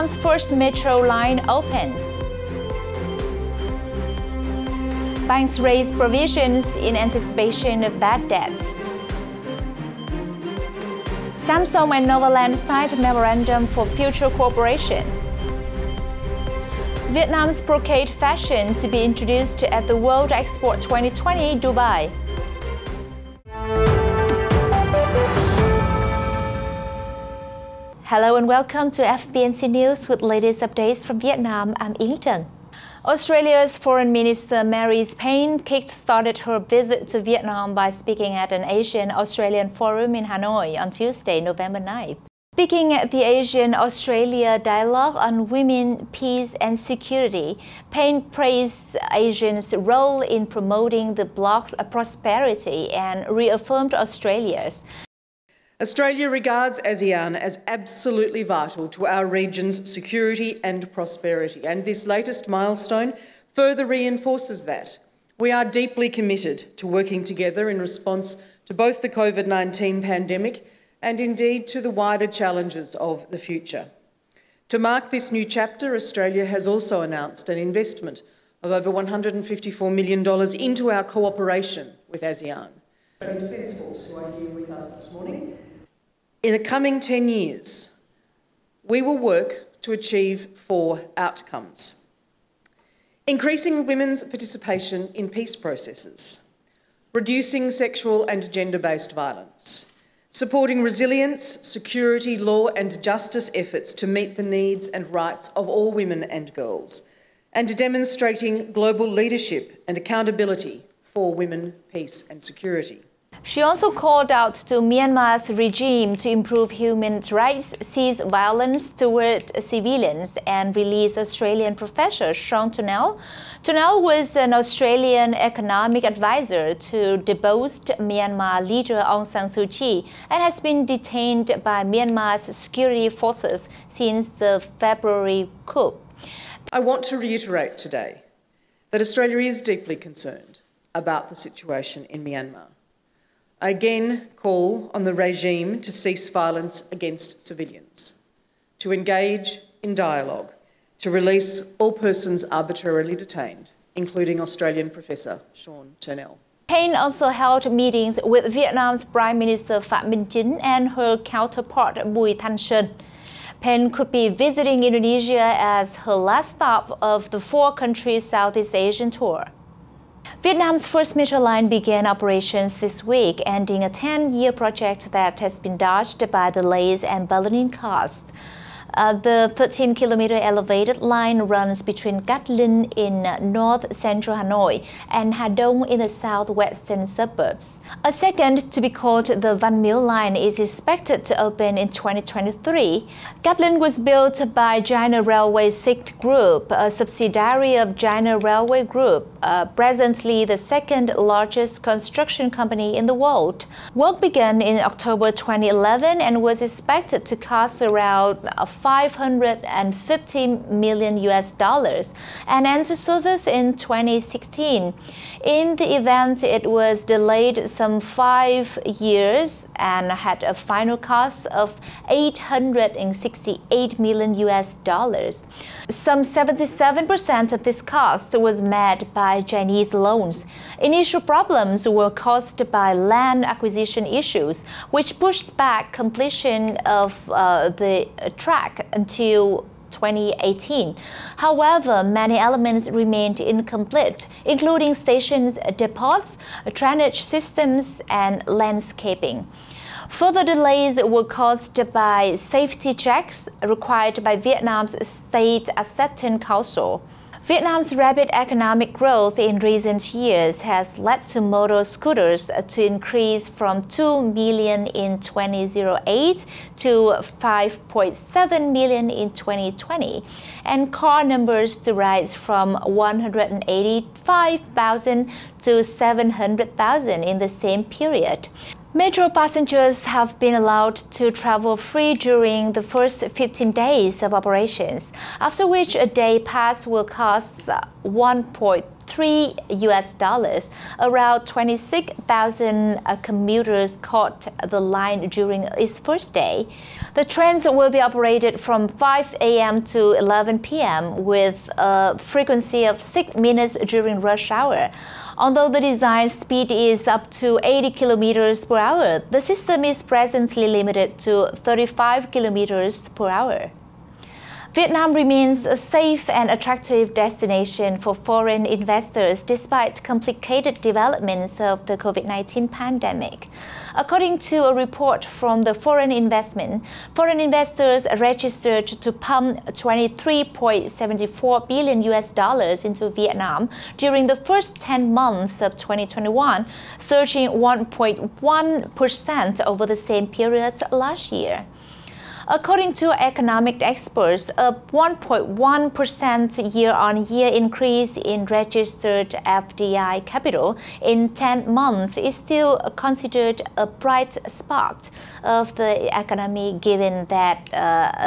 Vietnam's first metro line opens. Banks raise provisions in anticipation of bad debt. Samsung and NOVALAND signed memorandum for future cooperation. Vietnam's brocade fashion to be introduced at the World Expo 2020, Dubai. Hello and welcome to FBNC News with latest updates from Vietnam. I'm THØNG. Australia's Foreign Minister Minister Payne kick-started her visit to Vietnam by speaking at an ASEAN-Australian forum in Hanoi on Tuesday, November 9th. Speaking at the ASEAN-Australia Dialogue on Women, Peace and Security, Payne praised ASEAN's role in promoting the bloc's prosperity and reaffirmed Australia's. Australia regards ASEAN as absolutely vital to our region's security and prosperity, and this latest milestone further reinforces that. We are deeply committed to working together in response to both the COVID-19 pandemic and indeed to the wider challenges of the future. To mark this new chapter, Australia has also announced an investment of over $154 million into our cooperation with ASEAN. The Defence Force, who are here with us this morning. In the coming 10 years, we will work to achieve 4 outcomes. Increasing women's participation in peace processes, reducing sexual and gender-based violence, supporting resilience, security, law and justice efforts to meet the needs and rights of all women and girls, and demonstrating global leadership and accountability for women, peace and security. She also called out to Myanmar's regime to improve human rights, cease violence toward civilians, and release Australian professor Sean Turnell. Turnell was an Australian economic advisor to deposed Myanmar leader Aung San Suu Kyi and has been detained by Myanmar's security forces since the February coup. I want to reiterate today that Australia is deeply concerned about the situation in Myanmar. I again call on the regime to cease violence against civilians, to engage in dialogue, to release all persons arbitrarily detained, including Australian Professor Sean Turnell. Payne also held meetings with Vietnam's Prime Minister Phạm Minh Chính and her counterpart Bùi Thanh Sơn. Payne could be visiting Indonesia as her last stop of the 4-country Southeast Asian tour. Vietnam's first metro line began operations this week, ending a 10-year project that has been dogged by delays and ballooning costs. The 13-kilometer elevated line runs between Cát Linh in north-central Hanoi and Hà Đông in the southwestern suburbs. A second, to be called the Văn Miếu line, is expected to open in 2023. Cát Linh was built by China Railway Sixth Group, a subsidiary of China Railway Group, presently the second largest construction company in the world. Work began in October 2011 and was expected to cost around $550 million and enter service in 2016. In the event, it was delayed some 5 years and had a final cost of $868 million. Some 77% of this cost was met by Chinese loans. Initial problems were caused by land acquisition issues, which pushed back completion of the track until 2018. However, many elements remained incomplete, including stations, depots, drainage systems, and landscaping. Further delays were caused by safety checks required by Vietnam's State Acceptance Council. Vietnam's rapid economic growth in recent years has led to motor scooters to increase from 2 million in 2008 to 5.7 million in 2020, and car numbers to rise from 185,000 to 700,000 in the same period. Metro passengers have been allowed to travel free during the first 15 days of operations, after which a day pass will cost 1.3 $3. Around 26,000 commuters caught the line during its first day. The trains will be operated from 5 a.m. to 11 p.m. with a frequency of 6 minutes during rush hour. Although the design speed is up to 80 kilometers per hour, the system is presently limited to 35 kilometers per hour. Vietnam remains a safe and attractive destination for foreign investors despite complicated developments of the COVID-19 pandemic. According to a report from the foreign investors registered to pump $23.74 billion into Vietnam during the first 10 months of 2021, surging 1.1% over the same period last year. According to economic experts, a 1.1% year-on-year increase in registered FDI capital in 10 months is still considered a bright spot of the economy, given that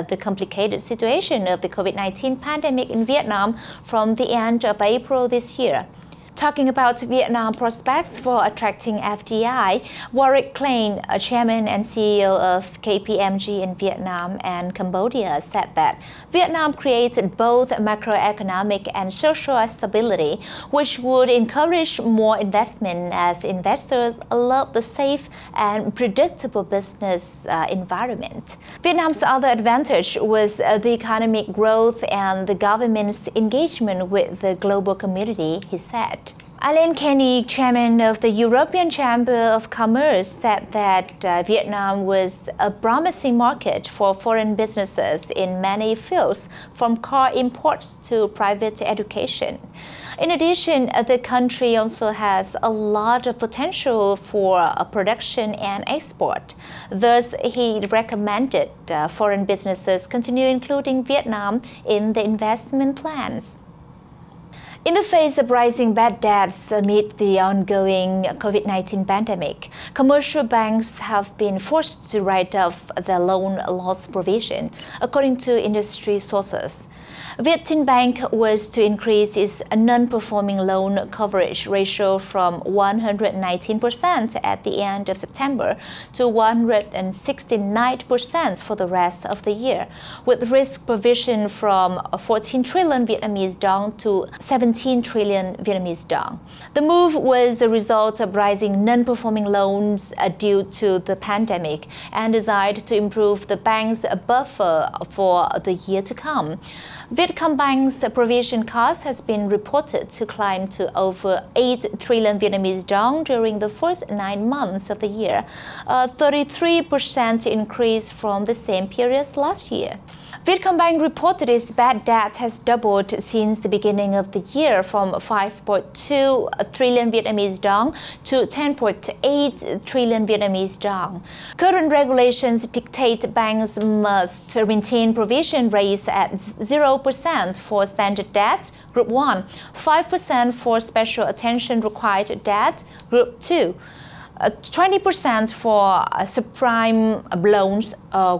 the complicated situation of the COVID-19 pandemic in Vietnam from the end of April this year. Talking about Vietnam prospects for attracting FDI, Warwick Kênh, chairman and CEO of KPMG in Vietnam and Cambodia, said that Vietnam created both macroeconomic and social stability, which would encourage more investment as investors love the safe and predictable business environment. Vietnam's other advantage was the economic growth and the government's engagement with the global community, he said. Alain Kenny, chairman of the European Chamber of Commerce, said that Vietnam was a promising market for foreign businesses in many fields, from car imports to private education. In addition, the country also has a lot of potential for production and export. Thus, he recommended foreign businesses continue including Vietnam in the investment plans. In the face of rising bad debts amid the ongoing COVID-19 pandemic, commercial banks have been forced to write off their loan loss provision, according to industry sources. VietinBank was to increase its non-performing loan coverage ratio from 119% at the end of September to 169% for the rest of the year, with risk provision from 14 trillion Vietnamese dong to 17 trillion Vietnamese dong. The move was a result of rising non-performing loans due to the pandemic and designed to improve the bank's buffer for the year to come. Vietcombank's provision cost has been reported to climb to over 8 trillion Vietnamese dong during the first 9 months of the year, a 33% increase from the same period last year. Vietcombank reported its bad debt has doubled since the beginning of the year, from 5.2 trillion Vietnamese dong to 10.8 trillion Vietnamese dong. Current regulations dictate banks must maintain provision rates at 0% for standard debt, Group 1, 5% for special attention required debt, Group 2, 20% for subprime loans,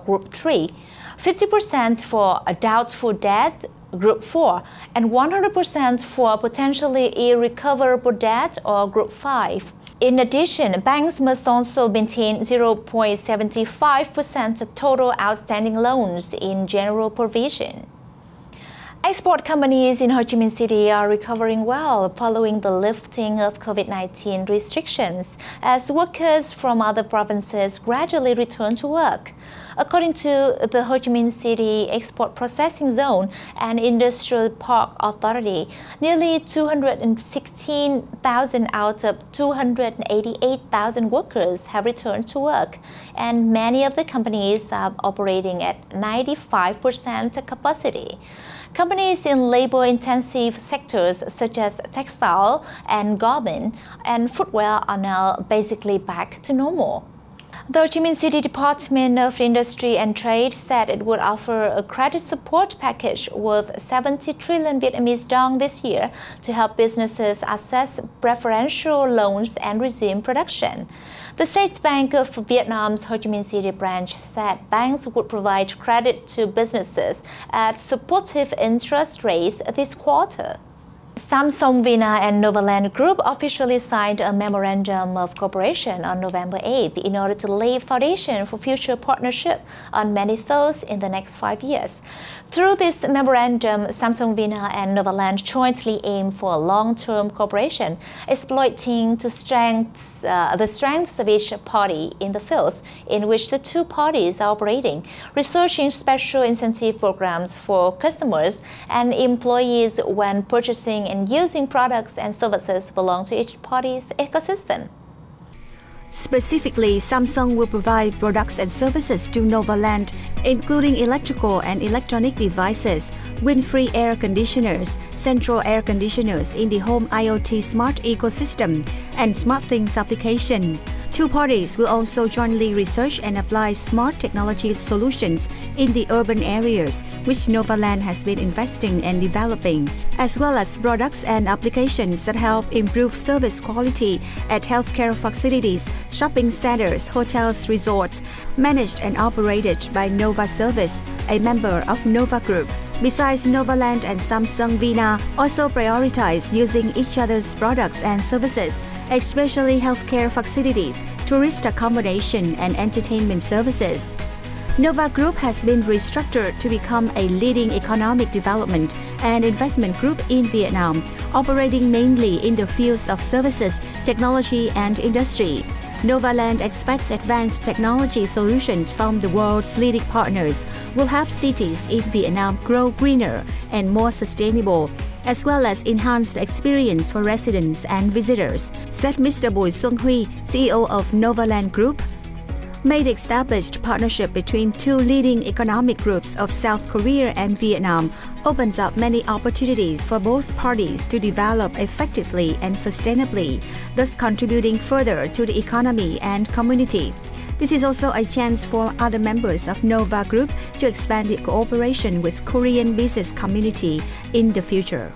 Group 3, 50% for doubtful debt, Group 4, and 100% for potentially irrecoverable debt, or Group 5. In addition, banks must also maintain 0.75% of total outstanding loans in general provision. Export companies in Ho Chi Minh City are recovering well following the lifting of COVID-19 restrictions as workers from other provinces gradually return to work. According to the Ho Chi Minh City Export Processing Zone and Industrial Park Authority, nearly 216,000 out of 288,000 workers have returned to work, and many of the companies are operating at 95% capacity. Companies in labor-intensive sectors such as textile and garment and footwear are now basically back to normal. The Ho Chi Minh City Department of Industry and Trade said it would offer a credit support package worth 70 trillion Vietnamese dong this year to help businesses access preferential loans and resume production. The State Bank of Vietnam's Ho Chi Minh City branch said banks would provide credit to businesses at supportive interest rates this quarter. Samsung, Vina and NOVALAND Group officially signed a memorandum of cooperation on November 8th in order to lay foundation for future partnership on many fields in the next 5 years. Through this memorandum, Samsung, Vina and NOVALAND jointly aim for long-term cooperation, exploiting the strengths of each party in the fields in which the two parties are operating, researching special incentive programs for customers and employees when purchasing and using products and services belong to each party's ecosystem. Specifically, Samsung will provide products and services to NOVALAND, including electrical and electronic devices, wind-free air conditioners, central air conditioners in the home IoT smart ecosystem, and SmartThings applications. Two parties will also jointly research and apply smart technology solutions in the urban areas, which NOVALAND has been investing and developing, as well as products and applications that help improve service quality at healthcare facilities, shopping centers, hotels, resorts, managed and operated by Nova Service, a member of Nova Group. Besides, NOVALAND and Samsung Vina also prioritize using each other's products and services, especially healthcare facilities, tourist accommodation, and entertainment services. Nova Group has been restructured to become a leading economic development and investment group in Vietnam, operating mainly in the fields of services, technology, and industry. NOVALAND expects advanced technology solutions from the world's leading partners will help cities in Vietnam grow greener and more sustainable, as well as enhanced experience for residents and visitors, said Mr. Bùi Xuân Huy, CEO of NOVALAND Group. Made established partnership between two leading economic groups of South Korea and Vietnam opens up many opportunities for both parties to develop effectively and sustainably, thus contributing further to the economy and community. This is also a chance for other members of Nova Group to expand the cooperation with Korean business community in the future.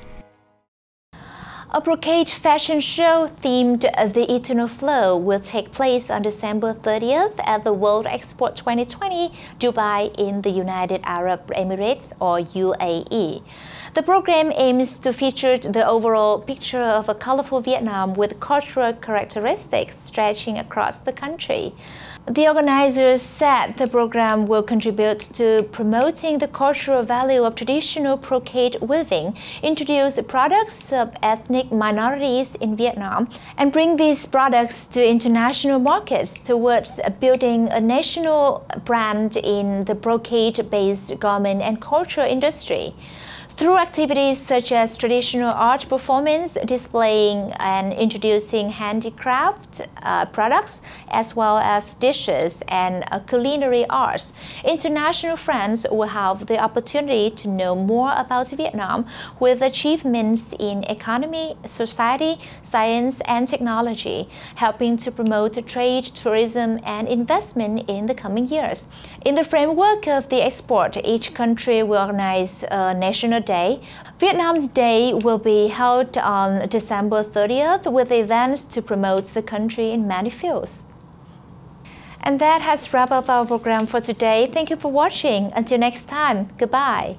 A brocade fashion show themed The Eternal Flow will take place on December 30th at the World Expo 2020, Dubai in the United Arab Emirates or UAE. The program aims to feature the overall picture of a colorful Vietnam with cultural characteristics stretching across the country. The organizers said the program will contribute to promoting the cultural value of traditional brocade weaving, introduce products of ethnic minorities in Vietnam, and bring these products to international markets towards building a national brand in the brocade-based garment and culture industry. Through activities such as traditional art performance, displaying and introducing handicraft products, as well as dishes and culinary arts, international friends will have the opportunity to know more about Vietnam with achievements in economy, society, science, and technology, helping to promote trade, tourism, and investment in the coming years. In the framework of the export, each country will organize a national day. Vietnam's day will be held on December 30th with events to promote the country in many fields. And that has wrapped up our program for today. Thank you for watching. Until next time, goodbye.